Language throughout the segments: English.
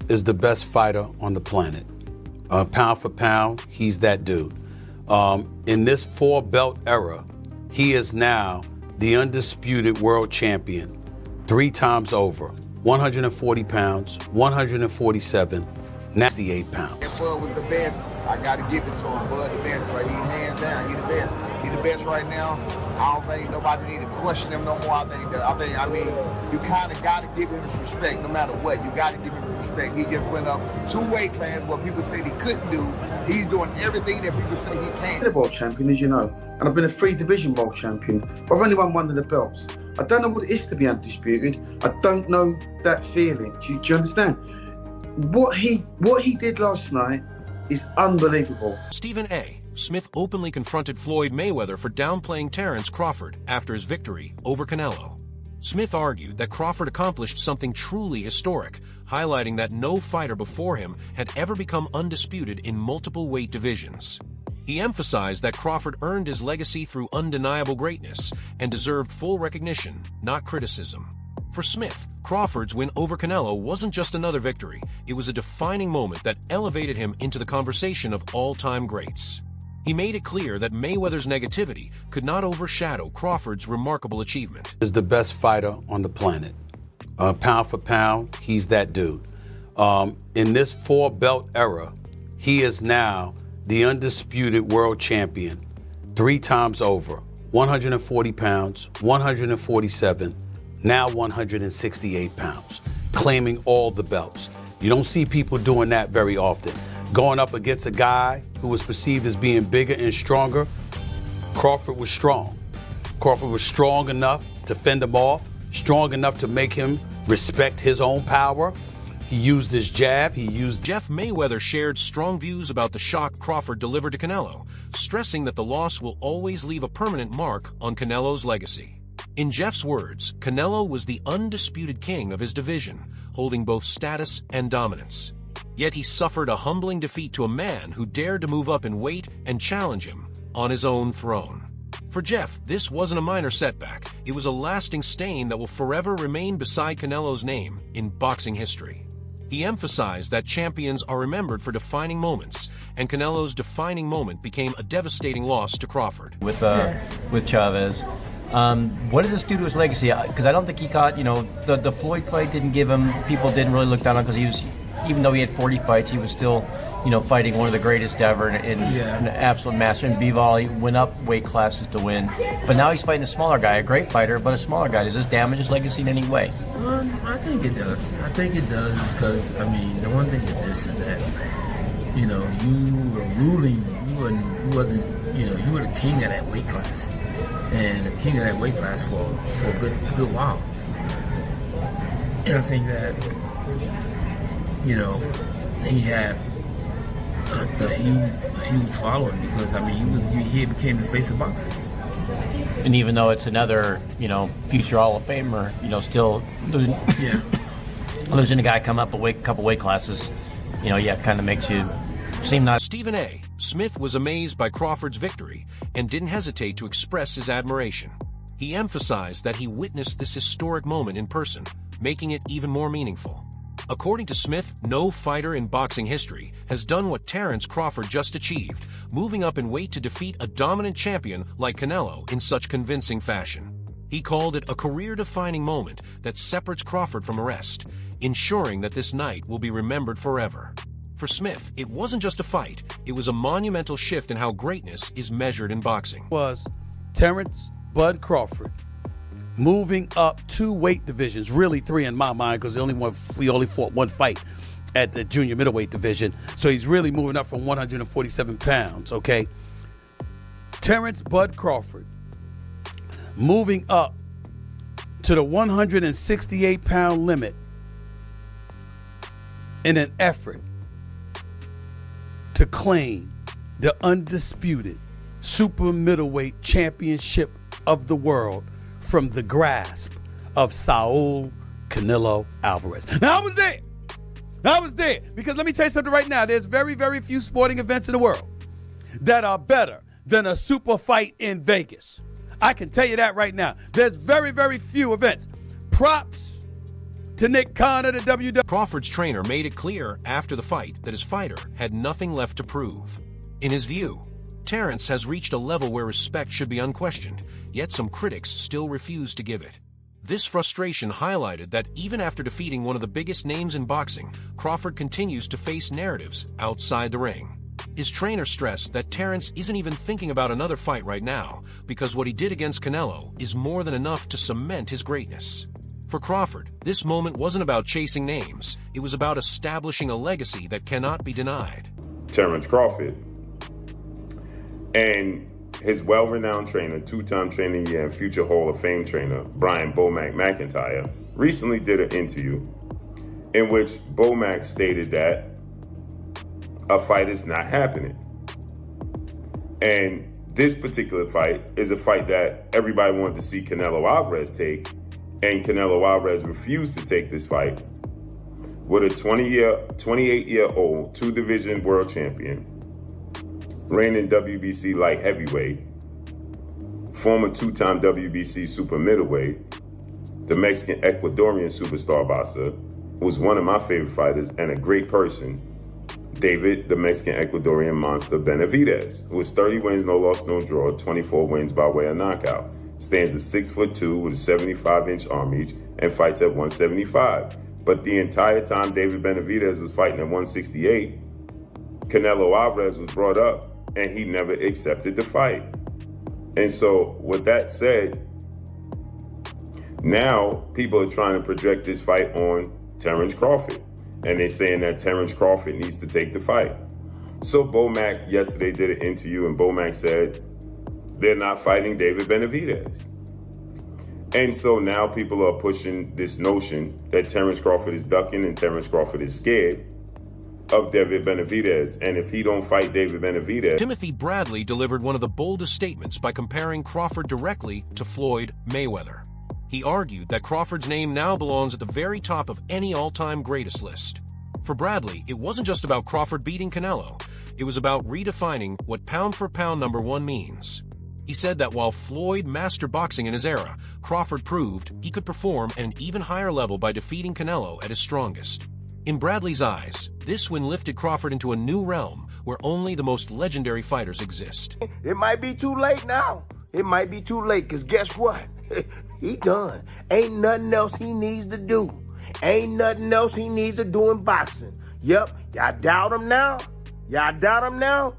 is the best fighter on the planet. Pound for pound, he's that dude. In this 4-belt era, he is now the undisputed world champion 3 times over. 140 pounds, 147, 98 pounds. If Bud was the best, I got to give it to him. Bud the best, right? He's hands down. He's the best. He's the best right now. I don't think nobody need to question him no more. I mean, you kind of got to give him his respect no matter what. You got to give him his respect. He just went up 2 weight classes, what people said he couldn't do. He's doing everything that people say he can't. I'm a world champion, as you know, and I've been a 3-division world champion. I've only won 1 of the belts. I don't know what it is to be undisputed. I don't know that feeling. Do you understand? What he did last night is unbelievable. Stephen A. Smith openly confronted Floyd Mayweather for downplaying Terence Crawford after his victory over Canelo. Smith argued that Crawford accomplished something truly historic, highlighting that no fighter before him had ever become undisputed in multiple weight divisions. He emphasized that Crawford earned his legacy through undeniable greatness and deserved full recognition, not criticism. For Smith, Crawford's win over Canelo wasn't just another victory, it was a defining moment that elevated him into the conversation of all-time greats. He made it clear that Mayweather's negativity could not overshadow Crawford's remarkable achievement. Is the best fighter on the planet. Pound for pound, he's that dude. In this 4-belt era, he is now the undisputed world champion 3 times over. 140 pounds, 147, now 168 pounds, claiming all the belts. You don't see people doing that very often. Going up against a guy who was perceived as being bigger and stronger, Crawford was strong. Crawford was strong enough to fend him off, strong enough to make him respect his own power. He used his jab, Jeff Mayweather shared strong views about the shock Crawford delivered to Canelo, stressing that the loss will always leave a permanent mark on Canelo's legacy. In Jeff's words, Canelo was the undisputed king of his division, holding both status and dominance. Yet he suffered a humbling defeat to a man who dared to move up in weight and challenge him on his own throne. For Jeff, this wasn't a minor setback. It was a lasting stain that will forever remain beside Canelo's name in boxing history. He emphasized that champions are remembered for defining moments, and Canelo's defining moment became a devastating loss to Crawford. With Chavez. What did this do to his legacy? Because I don't think he caught, the Floyd fight didn't give him, people didn't really look down on because he was, even though he had 40 fights, he was still, fighting one of the greatest ever in an absolute master. In Bivol, he went up weight classes to win. But now he's fighting a smaller guy, a great fighter, but a smaller guy. Does this damage his legacy in any way? I think it does. Because, the one thing is this, is that, you were ruling, you were the king of that weight class. And the king of that weight class for a good while. And I think that, he had a huge following because, he became the face of boxing. And even though it's another, future Hall of Famer, still losing, losing a guy come up a couple weight classes, kind of makes you seem not. Stephen A. Smith was amazed by Crawford's victory and didn't hesitate to express his admiration. He emphasized that he witnessed this historic moment in person, making it even more meaningful. According to Smith, no fighter in boxing history has done what Terence Crawford just achieved, moving up in weight to defeat a dominant champion like Canelo in such convincing fashion. He called it a career-defining moment that separates Crawford from the rest, ensuring that this night will be remembered forever. For Smith, it wasn't just a fight, it was a monumental shift in how greatness is measured in boxing. Was Terence Bud Crawford moving up 2 weight divisions, really 3 in my mind, because we only fought 1 fight at the junior middleweight division. So he's really moving up from 147 pounds, okay? Terence Bud Crawford moving up to the 168-pound limit in an effort to claim the undisputed super middleweight championship of the world from the grasp of Saul Canelo Alvarez. Now, I was there. Because let me tell you something right now. There's very, very few sporting events in the world that are better than a super fight in Vegas. I can tell you that right now. There's very, very few events. Props to Nick Khan of the WWE. Crawford's trainer made it clear after the fight that his fighter had nothing left to prove. In his view, Terrence has reached a level where respect should be unquestioned, yet some critics still refuse to give it. This frustration highlighted that even after defeating one of the biggest names in boxing, Crawford continues to face narratives outside the ring. His trainer stressed that Terrence isn't even thinking about another fight right now because what he did against Canelo is more than enough to cement his greatness. For Crawford, this moment wasn't about chasing names, it was about establishing a legacy that cannot be denied. Terrence Crawford and his well-renowned trainer, two-time trainer of the year and future Hall of Fame trainer, Brian Bomac McIntyre, recently did an interview in which Bomac stated that a fight is not happening. And this particular fight is a fight that everybody wanted to see Canelo Alvarez take, and Canelo Alvarez refused to take this fight with a 28-year-old two-division world champion, reigning WBC light heavyweight, former two-time WBC super middleweight, the Mexican Ecuadorian superstar boxer, who was one of my favorite fighters and a great person, David, the Mexican Ecuadorian monster Benavidez, who has 30 wins, no loss, no draw, 24 wins by way of knockout, stands at 6'2" with a 75-inch arm reach, and fights at 175. But the entire time David Benavidez was fighting at 168, Canelo Alvarez was brought up, and he never accepted the fight. And so, with that said, now people are trying to project this fight on Terrence Crawford. And they're saying that Terrence Crawford needs to take the fight. So Bomac yesterday did an interview, and Bomac said they're not fighting David Benavidez. And so now people are pushing this notion that Terrence Crawford is ducking and Terrence Crawford is scared of David Benavidez, and if he don't fight David Benavidez... Timothy Bradley delivered one of the boldest statements by comparing Crawford directly to Floyd Mayweather. He argued that Crawford's name now belongs at the very top of any all-time greatest list. For Bradley, it wasn't just about Crawford beating Canelo, it was about redefining what pound-for-pound number one means. He said that while Floyd mastered boxing in his era, Crawford proved he could perform at an even higher level by defeating Canelo at his strongest. In Bradley's eyes, this win lifted Crawford into a new realm where only the most legendary fighters exist. It might be too late now. It might be too late, because guess what? He done. Ain't nothing else he needs to do. Ain't nothing else he needs to do in boxing. Yep, y'all doubt him now? Y'all doubt him now?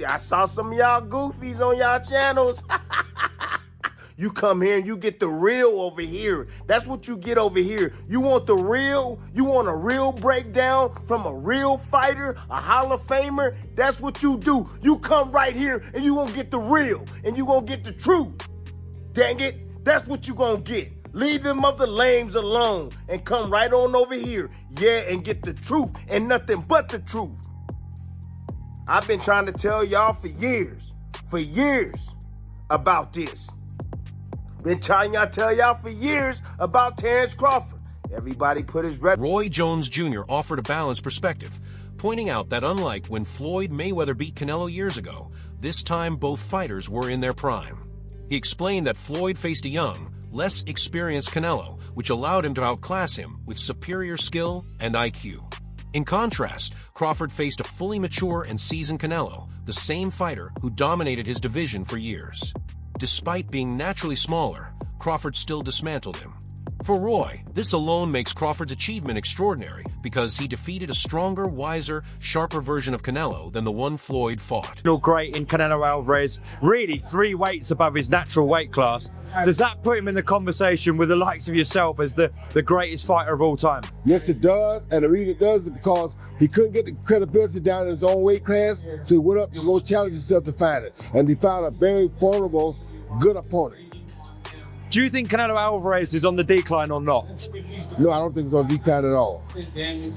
I saw some of y'all goofies on y'all channels. You come here and you get the real over here. That's what you get over here. You want the real? You want a real breakdown from a real fighter, a Hall of Famer? That's what you do. You come right here and you gonna get the real and you gonna get the truth. Dang it, that's what you gonna get. Leave them other lames alone and come right on over here. Yeah, and get the truth and nothing but the truth. I've been trying to tell y'all for years about this. Been trying to tell y'all for years about Terrence Crawford. Everybody put his Roy Jones Jr. offered a balanced perspective, pointing out that unlike when Floyd Mayweather beat Canelo years ago, this time both fighters were in their prime. He explained that Floyd faced a young, less experienced Canelo, which allowed him to outclass him with superior skill and IQ. In contrast, Crawford faced a fully mature and seasoned Canelo, the same fighter who dominated his division for years. Despite being naturally smaller, Crawford still dismantled him. For Roy, this alone makes Crawford's achievement extraordinary because he defeated a stronger, wiser, sharper version of Canelo than the one Floyd fought. Great in Canelo Alvarez, really 3 weights above his natural weight class. Does that put him in the conversation with the likes of yourself as the greatest fighter of all time? Yes, it does, and the reason it does is because he couldn't get the credibility down in his own weight class, so he went up to go challenge himself to fight it, and he found a very formidable, good opponent. Do you think Canelo Alvarez is on the decline or not? No, I don't think he's on decline at all.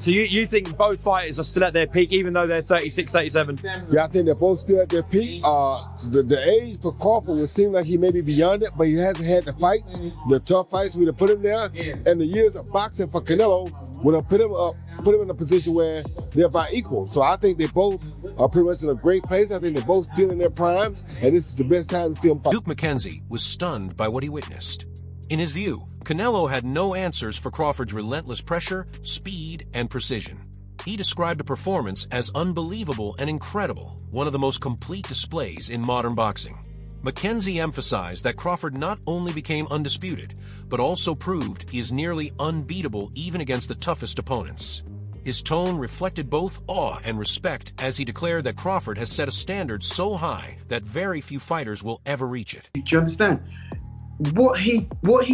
So you think both fighters are still at their peak, even though they're 36, 37? Yeah, I think they're both still at their peak. The age for Crawford would seem like he may be beyond it, but he hasn't had the fights, the tough fights we have put him there. And the years of boxing for Canelo would have put him in a position where they're about equal. So I think they both are pretty much in a great place. I think they're both still in their primes, and this is the best time to see them fight. Duke McKenzie was stunned by what he witnessed. In his view, Canelo had no answers for Crawford's relentless pressure, speed, and precision. He described the performance as unbelievable and incredible, one of the most complete displays in modern boxing. McKenzie emphasized that Crawford not only became undisputed, but also proved he is nearly unbeatable even against the toughest opponents. His tone reflected both awe and respect as he declared that Crawford has set a standard so high that very few fighters will ever reach it. Do you understand? What he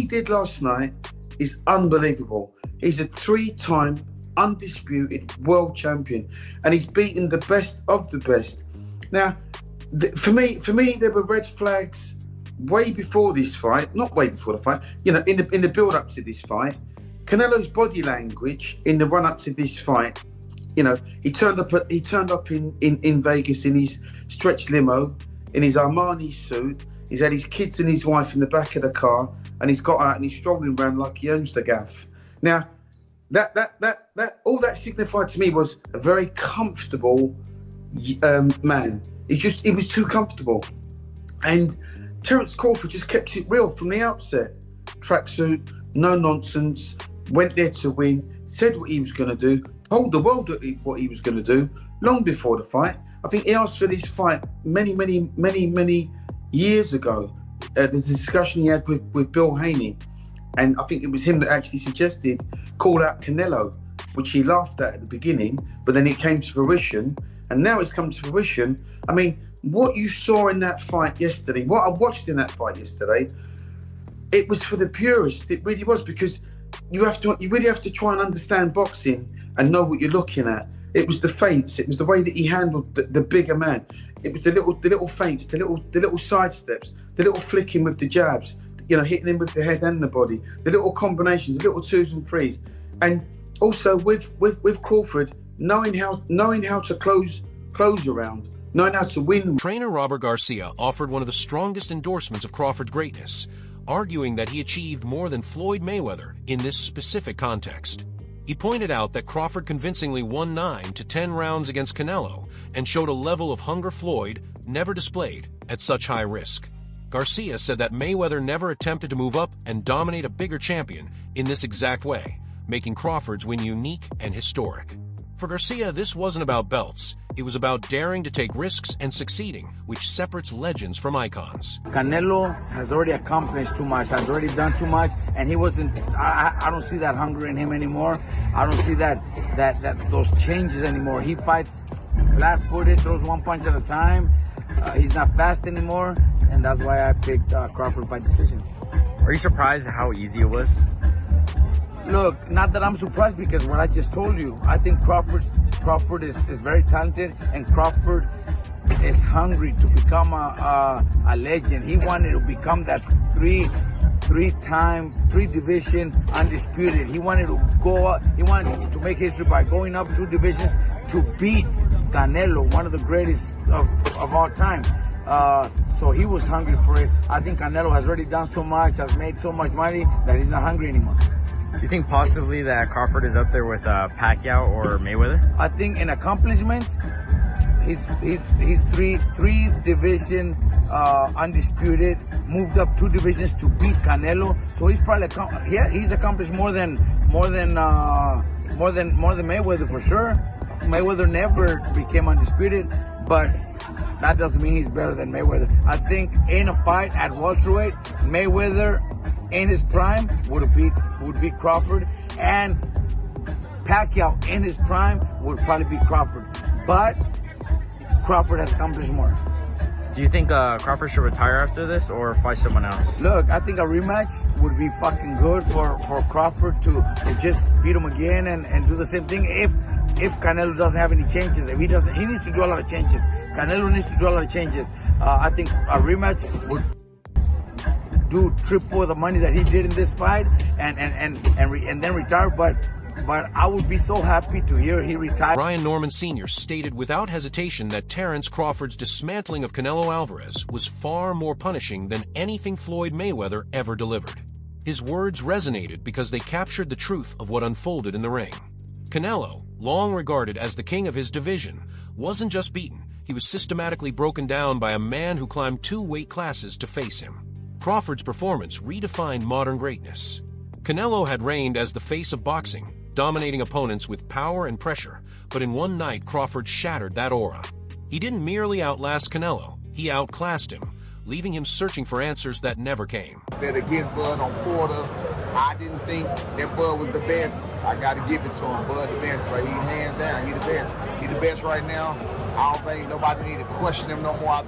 did last night is unbelievable. He's a 3-time undisputed world champion, and he's beaten the best of the best. Now, for me, there were red flags way before this fight. Not way before the fight. You know, in the build-up to this fight, Canelo's body language in the run-up to this fight. You know, he turned up in Vegas in his stretch limo, in his Armani suit. He's had his kids and his wife in the back of the car, and he's got out and he's strolling around like he owns the gaff. Now, that all that signified to me was a very comfortable man. He was too comfortable. And Terence Crawford just kept it real from the outset. Tracksuit, no nonsense, went there to win, said what he was going to do, told the world what he was going to do long before the fight. I think he asked for this fight many years ago. The discussion he had with Bill Haney, and I think it was him that actually suggested call out Canelo, which he laughed at the beginning, but then it came to fruition, and now it's come to fruition. I mean, what you saw in that fight yesterday, what I watched in that fight yesterday, it was for the purists. It really was, because you really have to try and understand boxing and know what you're looking at. It was the feints. It was the way that he handled the bigger man. It was the little feints, the little side steps, the little flicking with the jabs, you know, hitting him with the head and the body, the little combinations, the little 2s and 3s, and also with Crawford knowing how to close around, knowing how to win. Trainer Robert Garcia offered one of the strongest endorsements of Crawford's greatness, arguing that he achieved more than Floyd Mayweather in this specific context. He pointed out that Crawford convincingly won 9 to 10 rounds against Canelo and showed a level of hunger Floyd never displayed at such high risk. Garcia said that Mayweather never attempted to move up and dominate a bigger champion in this exact way, making Crawford's win unique and historic. For Garcia, this wasn't about belts. It was about daring to take risks and succeeding, which separates legends from icons. Canelo has already accomplished too much, has already done too much, and he wasn't. I don't see that hunger in him anymore. I don't see those changes anymore. He fights flat-footed, throws one punch at a time. He's not fast anymore, and that's why I picked Crawford by decision. Are you surprised at how easy it was? Look, not that I'm surprised, because what I just told you, I think Crawford is very talented, and Crawford is hungry to become a legend. He wanted to become that three-division undisputed. He wanted to go up, he wanted to make history by going up 2 divisions to beat Canelo, one of the greatest of all time. So he was hungry for it. I think Canelo has already done so much, has made so much money, that he's not hungry anymore. Do you think possibly that Crawford is up there with Pacquiao or Mayweather? I think in accomplishments, he's three division undisputed, moved up 2 divisions to beat Canelo. So he's probably he's accomplished more than Mayweather for sure. Mayweather never became undisputed, but that doesn't mean he's better than Mayweather. I think in a fight at welterweight, Mayweather in his prime would beat Crawford, and Pacquiao in his prime would probably beat Crawford. But Crawford has accomplished more. Do you think Crawford should retire after this or fight someone else? Look, I think a rematch would be fucking good for Crawford to just beat him again and do the same thing if Canelo doesn't have any changes. If he doesn't, he needs to do a lot of changes. Canelo needs to do a lot of changes. I think a rematch would do triple the money that he did in this fight and then retire. But I would be so happy to hear he retired. Brian Norman Sr. stated without hesitation that Terence Crawford's dismantling of Canelo Alvarez was far more punishing than anything Floyd Mayweather ever delivered. His words resonated because they captured the truth of what unfolded in the ring. Canelo, long regarded as the king of his division, wasn't just beaten, he was systematically broken down by a man who climbed 2 weight classes to face him. Crawford's performance redefined modern greatness. Canelo had reigned as the face of boxing, dominating opponents with power and pressure, but in one night Crawford shattered that aura. He didn't merely outlast Canelo, he outclassed him, leaving him searching for answers that never came. That against Bud on Porter, I didn't think that Bud was the best. I got to give it to him. Bud the best, right? He's hands down. He the best. He the best right now. I don't think nobody need to question him no more. I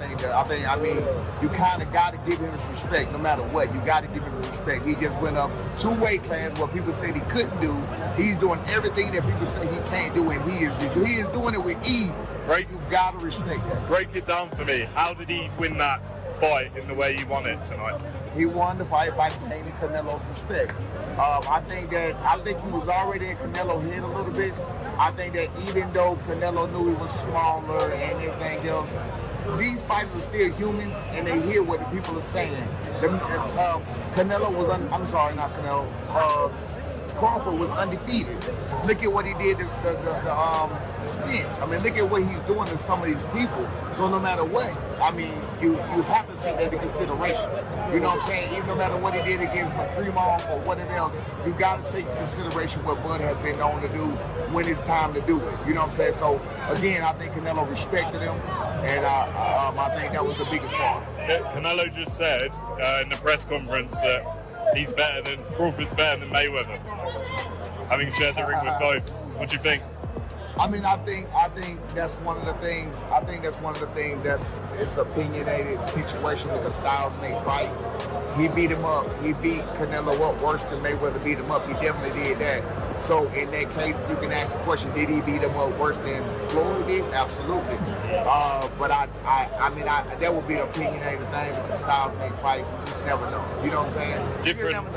mean, you kind of got to give him his respect no matter what. You got to give him his respect. He just went up 2 weight classes what people said he couldn't do. He's doing everything that people say he can't do, and he is doing it with ease. Right. You got to respect that. Break it down for me. How did he win that fight in the way you won it tonight? He won the fight by gaining Canelo's respect. I think he was already in Canelo's head a little bit. I think that even though Canelo knew he was smaller and everything else, these fighters are still humans and they hear what the people are saying. Canelo was, Crawford was undefeated. Look at what he did to Spence. I mean, look at what he's doing to some of these people. So no matter what, I mean, you have to take that into consideration. You know what I'm saying? Even no matter what he did against Tremont or whatever else, you got to take into consideration what Bud has been known to do when it's time to do it. You know what I'm saying? So again, I think Canelo respected him, and I think that was the biggest part. Canelo just said in the press conference that Crawford's better than Mayweather, having shared the ring with both. What do you think? I mean, I think that's one of the things. I think that's one of the things that's it's opinionated situation because styles make fights. He beat him up. He beat Canelo up worse than Mayweather beat him up. He definitely did that. So in that case, you can ask the question: did he beat him up worse than Floyd did? Absolutely. But I mean, that would be an opinionated thing because styles make fights. You just never know. You know what I'm saying?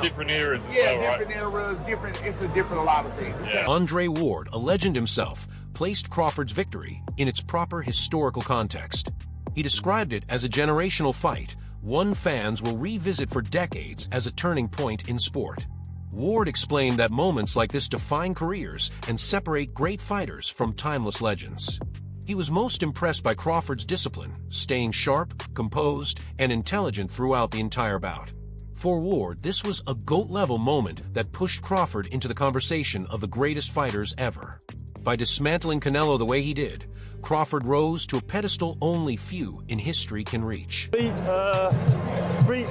Different eras as well, right? Different eras, different. It's a different a lot of things. Yeah. Andre Ward, a legend himself, placed Crawford's victory in its proper historical context. He described it as a generational fight, one fans will revisit for decades as a turning point in sport. Ward explained that moments like this define careers and separate great fighters from timeless legends. He was most impressed by Crawford's discipline, staying sharp, composed, and intelligent throughout the entire bout. For Ward, this was a GOAT-level moment that pushed Crawford into the conversation of the greatest fighters ever. By dismantling Canelo the way he did, Crawford rose to a pedestal only few in history can reach. Beat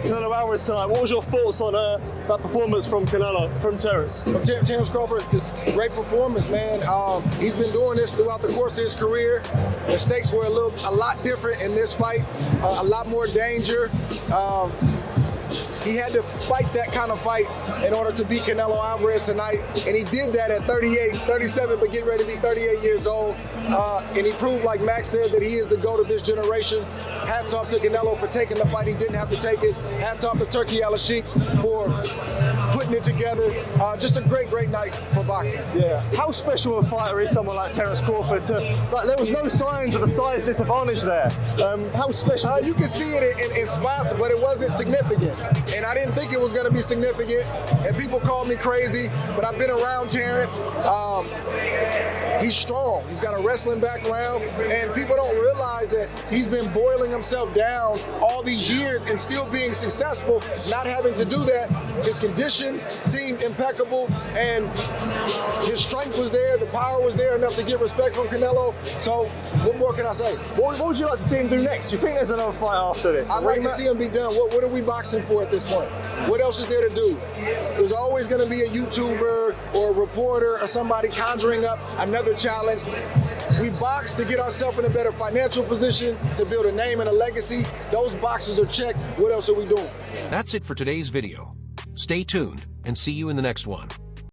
Canelo Alvarez tonight. What was your thoughts on that performance from Terence? From Terence Crawford, great performance, man. He's been doing this throughout the course of his career. The stakes were a lot different in this fight, a lot more danger. He had to fight that kind of fight in order to beat Canelo Alvarez tonight, and he did that at 37, but getting ready to be 38 years old. And he proved, like Max said, that he is the GOAT of this generation. Hats off to Canelo for taking the fight. He didn't have to take it. Hats off to Turkey Al-Sheikh for putting it together. Just a great, great night for boxing. Yeah. How special a fighter is someone like Terence Crawford? There was no signs of a size disadvantage there. How special? You can see it in spots, but it wasn't significant. And I didn't think it was going to be significant. And people called me crazy, but I've been around Terence. He's strong. He's got a wrestling background, and people don't realize that he's been boiling himself down all these years and still being successful, not having to do that. His condition seemed impeccable, and his strength was there, the power was there enough to get respect from Canelo. So what more can I say? What would you like to see him do next? Do you think there's another fight after this? I'd like to see him be done. What are we boxing for at this point? What else is there to do? There's always going to be a YouTuber or a reporter or somebody conjuring up another challenge. We box to get ourselves in a better financial position, to build a name and a legacy. Those boxes are checked. What else are we doing? That's it for today's video. Stay tuned and see you in the next one.